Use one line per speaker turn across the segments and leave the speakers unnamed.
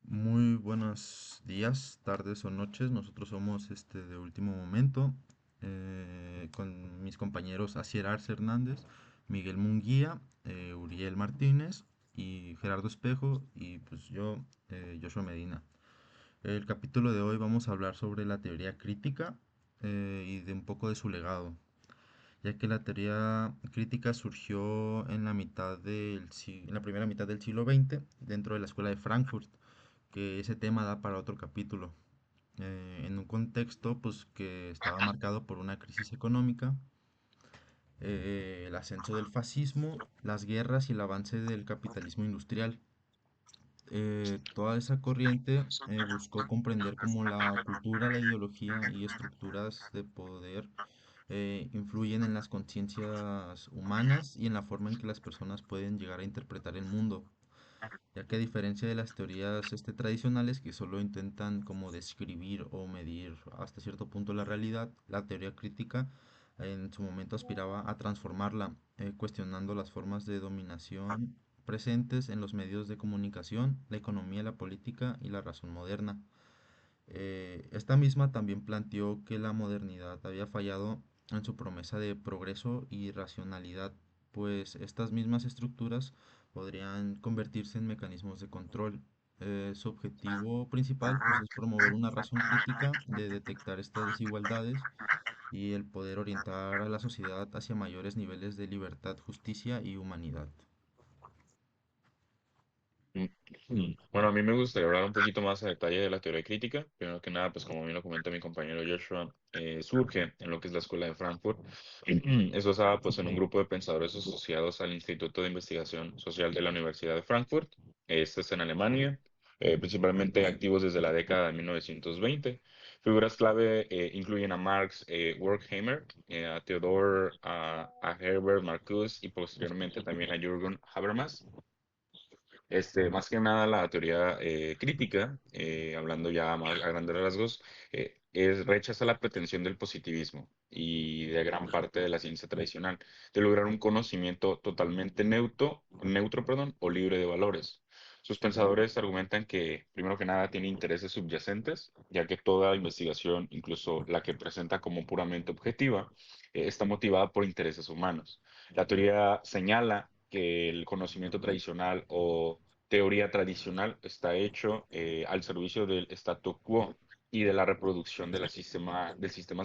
Muy buenos días, tardes o noches. Nosotros somos de último momento con mis compañeros Asier Arce Hernández, Miguel Munguía, Uriel Martínez y Gerardo Espejo y pues yo, Joshua Medina. El capítulo de hoy vamos a hablar sobre la teoría crítica y de un poco de su legado, ya que la teoría crítica surgió en en la primera mitad del siglo XX dentro de la escuela de Frankfurt, que ese tema da para otro capítulo. En un contexto pues que estaba marcado por una crisis económica, el ascenso del fascismo, las guerras y el avance del capitalismo industrial. Toda esa corriente buscó comprender cómo la cultura, la ideología y estructuras de poder influyen en las conciencias humanas y en la forma en que las personas pueden llegar a interpretar el mundo, ya que a diferencia de las teorías tradicionales que solo intentan como describir o medir hasta cierto punto la realidad, la teoría crítica en su momento aspiraba a transformarla, cuestionando las formas de dominación presentes en los medios de comunicación, la economía, la política y la razón moderna. Esta misma también planteó que la modernidad había fallado en su promesa de progreso y racionalidad, pues estas mismas estructuras podrían convertirse en mecanismos de control. Su objetivo principal pues, es promover una razón crítica de detectar estas desigualdades y el poder orientar a la sociedad hacia mayores niveles de libertad, justicia y humanidad.
Bueno, a mí me gustaría hablar un poquito más a detalle de la teoría crítica. Primero que nada, pues como bien lo comenta mi compañero Joshua, surge en lo que es la Escuela de Frankfurt. Es basada pues en un grupo de pensadores asociados al Instituto de Investigación Social de la Universidad de Frankfurt. Este es en Alemania, principalmente activos desde la década de 1920. Figuras clave incluyen a Marx Horkheimer, a Theodor, a Herbert Marcuse y posteriormente también a Jürgen Habermas. Más que nada la teoría crítica, hablando ya más a grandes rasgos, rechaza la pretensión del positivismo y de gran parte de la ciencia tradicional de lograr un conocimiento totalmente neutro, perdón, o libre de valores. Sus pensadores argumentan que, primero que nada, tiene intereses subyacentes, ya que toda investigación, incluso la que presenta como puramente objetiva, está motivada por intereses humanos. La teoría señala que el conocimiento tradicional o teoría tradicional está hecho al servicio del statu quo y de la reproducción del sistema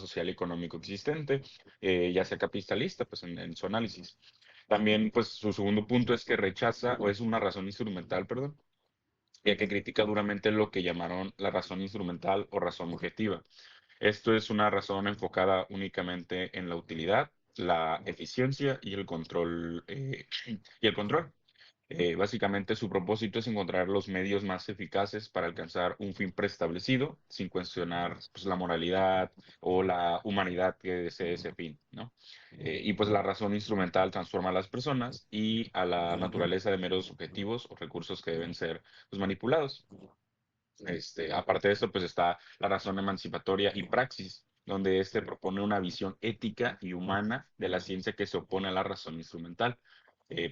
social y económico existente, ya sea capitalista, pues en su análisis. También, pues su segundo punto es que rechaza, o es una razón instrumental, perdón, ya que critica duramente lo que llamaron la razón instrumental o razón objetiva. Esto es una razón enfocada únicamente en la utilidad, la eficiencia y el control. Básicamente su propósito es encontrar los medios más eficaces para alcanzar un fin preestablecido sin cuestionar pues, la moralidad o la humanidad que desee ese fin, ¿no? Y pues la razón instrumental transforma a las personas y a la naturaleza de meros objetivos o recursos que deben ser pues, manipulados. Aparte de esto, pues está la razón emancipatoria y praxis, donde propone una visión ética y humana de la ciencia que se opone a la razón instrumental.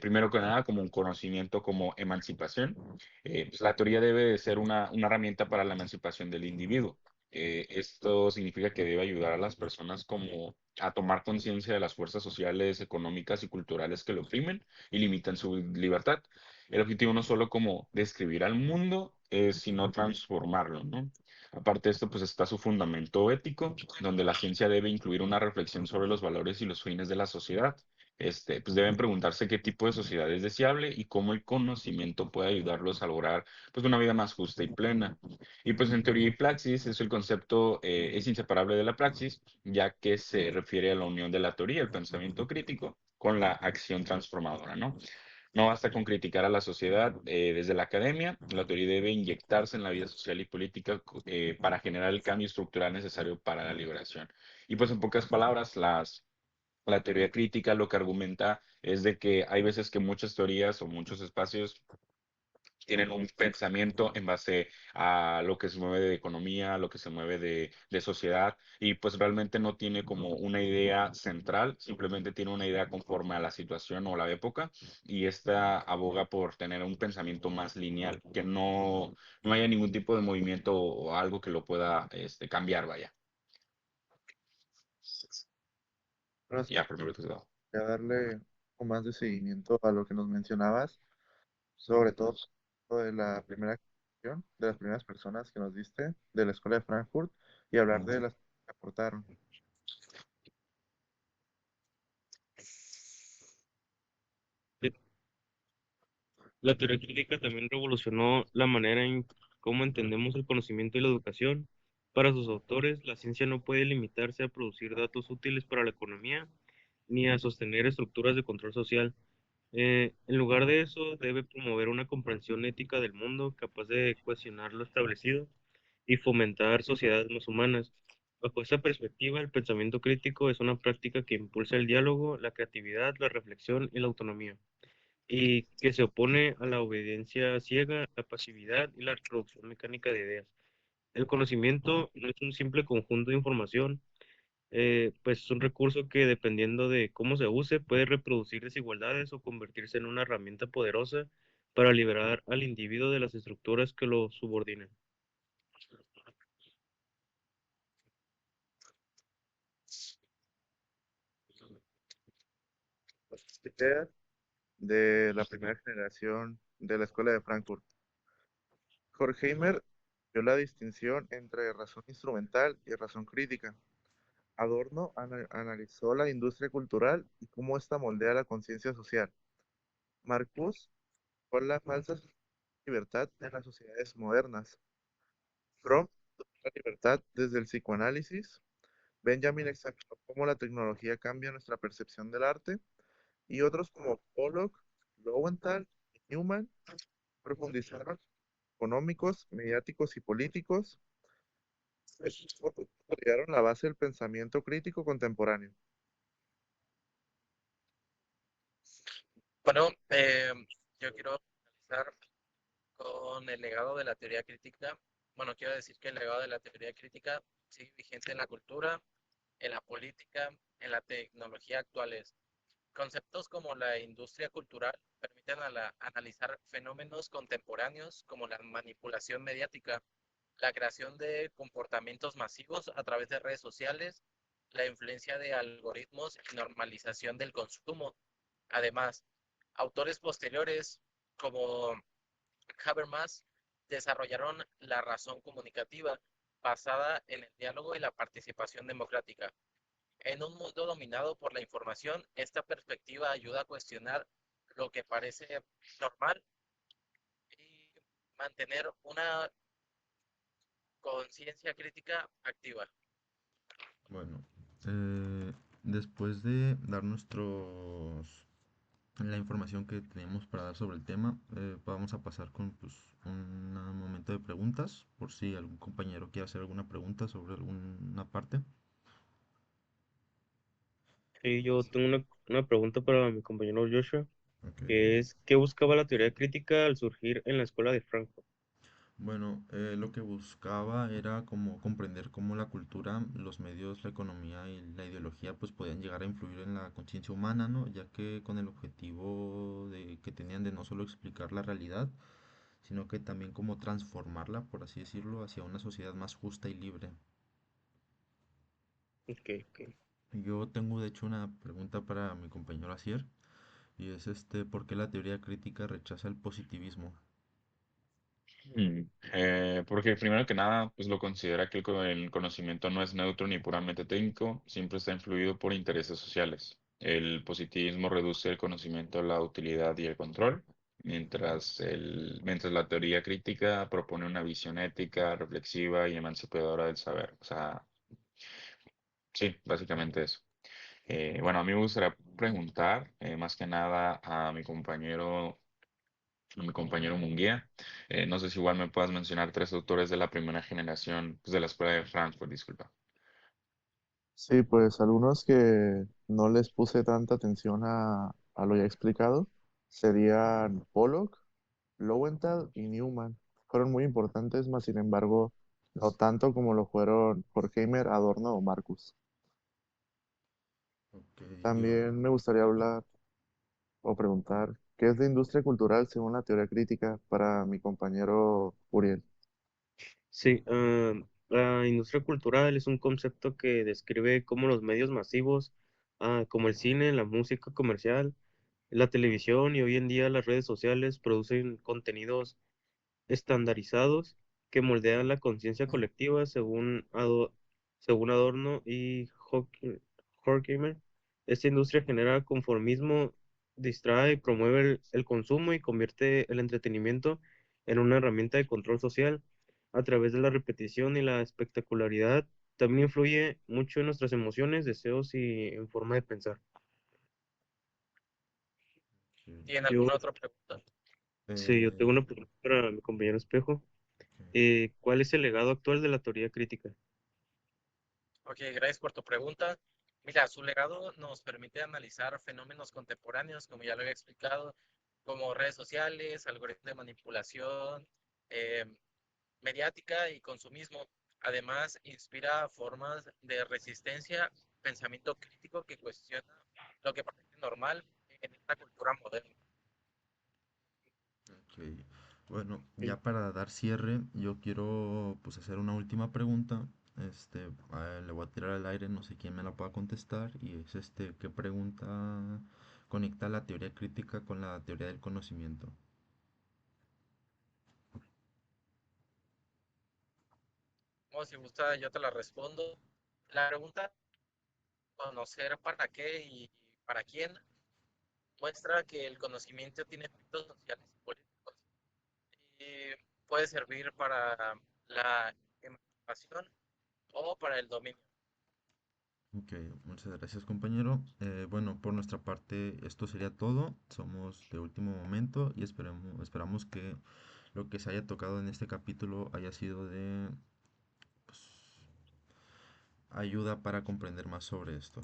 Primero que nada, como un conocimiento como emancipación, pues la teoría debe de ser una herramienta para la emancipación del individuo. Esto significa que debe ayudar a las personas como a tomar conciencia de las fuerzas sociales, económicas y culturales que lo oprimen y limitan su libertad. El objetivo no solo como describir al mundo, sino transformarlo, ¿no? Aparte de esto, pues está su fundamento ético, donde la ciencia debe incluir una reflexión sobre los valores y los fines de la sociedad. Pues deben preguntarse qué tipo de sociedad es deseable y cómo el conocimiento puede ayudarlos a lograr pues una vida más justa y plena. Y pues en teoría y praxis, el concepto es inseparable de la praxis, ya que se refiere a la unión de la teoría, el pensamiento crítico, con la acción transformadora, ¿no? No basta con criticar a la sociedad desde la academia, la teoría debe inyectarse en la vida social y política para generar el cambio estructural necesario para la liberación. Y pues en pocas palabras, la teoría crítica lo que argumenta es de que hay veces que muchas teorías o muchos espacios tienen un pensamiento en base a lo que se mueve de economía, lo que se mueve de sociedad, y pues realmente no tiene como una idea central, simplemente tiene una idea conforme a la situación o la época, y esta aboga por tener un pensamiento más lineal, que no haya ningún tipo de movimiento o algo que lo pueda cambiar, vaya.
Ahora sí,
Ya, primero que todo.
voy a darle un poco más de seguimiento a lo que nos mencionabas, sobre todo lo de la primera generación, de las primeras personas que nos diste de la Escuela de Frankfurt y hablar de
Ujú.
las que aportaron.
La teoría crítica también revolucionó la manera en cómo entendemos el conocimiento y la educación. Para sus autores, la ciencia no puede limitarse a producir datos útiles para la economía ni a sostener estructuras de control social. En lugar de eso, debe promover una comprensión ética del mundo capaz de cuestionar lo establecido y fomentar sociedades más humanas. Bajo esta perspectiva, el pensamiento crítico es una práctica que impulsa el diálogo, la creatividad, la reflexión y la autonomía, y que se opone a la obediencia ciega, la pasividad y la reproducción mecánica de ideas. El conocimiento no es un simple conjunto de información, pues es un recurso que, dependiendo de cómo se use, puede reproducir desigualdades o convertirse en una herramienta poderosa para liberar al individuo de las estructuras que lo subordinen.
Las ideas de la primera generación de la Escuela de Frankfurt. Horkheimer dio la distinción entre razón instrumental y razón crítica. Adorno analizó la industria cultural y cómo ésta moldea la conciencia social. Marcuse por la falsa libertad en las sociedades modernas. Fromm, la libertad desde el psicoanálisis. Benjamin examinó cómo la tecnología cambia nuestra percepción del arte. Y otros como Pollock, Lowenthal y Newman profundizaron económicos, mediáticos y políticos. Estos consolidaron la base del pensamiento crítico contemporáneo.
Bueno, yo quiero finalizar con el legado de la teoría crítica. Bueno, quiero decir que el legado de la teoría crítica sigue vigente en la cultura, en la política, en la tecnología actuales. Conceptos como la industria cultural permiten analizar fenómenos contemporáneos como la manipulación mediática, la creación de comportamientos masivos a través de redes sociales, la influencia de algoritmos y normalización del consumo. Además, autores posteriores como Habermas desarrollaron la razón comunicativa basada en el diálogo y la participación democrática. En un mundo dominado por la información, esta perspectiva ayuda a cuestionar lo que parece normal y mantener una conciencia crítica activa.
Bueno, eh, después de dar la información que tenemos para dar sobre el tema, vamos a pasar con pues, un momento de preguntas, por si algún compañero quiere hacer alguna pregunta sobre alguna parte.
Y yo tengo una pregunta para mi compañero Joshua,
Ok.
que es, ¿qué buscaba la teoría crítica al surgir en la escuela de Frankfurt?
Bueno, lo que buscaba era como comprender cómo la cultura, los medios, la economía y la ideología pues podían llegar a influir en la conciencia humana, ¿no? Ya que con el objetivo de que tenían de no solo explicar la realidad, sino que también como transformarla, por así decirlo, hacia una sociedad más justa y libre.
Ok, ok.
Yo tengo de hecho una pregunta para mi compañero Asier, y es ¿por qué la teoría crítica rechaza el positivismo?
Porque primero que nada, pues lo considera que el conocimiento no es neutro ni puramente técnico, siempre está influido por intereses sociales. El positivismo reduce el conocimiento a la utilidad y el control, mientras la teoría crítica propone una visión ética, reflexiva y emancipadora del saber. O sea, sí, básicamente eso. Bueno, a mí me gustaría preguntar más que nada a mi compañero Munguía. No sé si igual me puedas mencionar tres autores de la primera generación, pues, de la escuela de Frankfurt, disculpa.
Sí, pues algunos que no les puse tanta atención a lo ya explicado serían Pollock, Lowenthal y Newman fueron muy importantes, mas sin embargo, no tanto como lo fueron Horkheimer, Adorno o Marcus.
Ok, yo,
También me gustaría hablar o preguntar, ¿qué es la industria cultural según la teoría crítica para mi compañero Uriel?
Sí, la industria cultural es un concepto que describe cómo los medios masivos, como el cine, la música comercial, la televisión y hoy en día las redes sociales producen contenidos estandarizados que moldean la conciencia colectiva según Adorno y Horkheimer. Esta industria genera conformismo, distrae y promueve el consumo y convierte el entretenimiento en una herramienta de control social a través de la repetición y la espectacularidad. También influye mucho en nuestras emociones, deseos y en forma de pensar.
sí,
¿Tiene
Yo,
alguna otra pregunta?
sí, yo tengo
eh,
una pregunta para mi compañero Espejo.
ok.
¿Cuál es el legado actual de la teoría crítica?
Ok, gracias por tu pregunta. Mira, su legado nos permite analizar fenómenos contemporáneos, como ya lo había explicado, como redes sociales, algoritmos de manipulación, eh, mediática y consumismo. Además, inspira formas de resistencia, pensamiento crítico que cuestiona lo que parece normal en esta cultura moderna.
Ok. Bueno,
Sí.
ya para dar cierre, yo quiero pues hacer una última pregunta. Le voy a tirar al aire, no sé quién me la pueda contestar, y es ¿qué pregunta conecta la teoría crítica con la teoría del conocimiento?
Como si gusta, yo te la respondo. La pregunta, conocer para qué y para quién, muestra que el conocimiento tiene efectos sociales y políticos y puede servir para la emancipación o para el dominio.
Ok, muchas gracias compañero. Bueno, por nuestra parte esto sería todo. Somos de último momento y esperamos que lo que se haya tocado en este capítulo haya sido de pues, ayuda para comprender más sobre esto.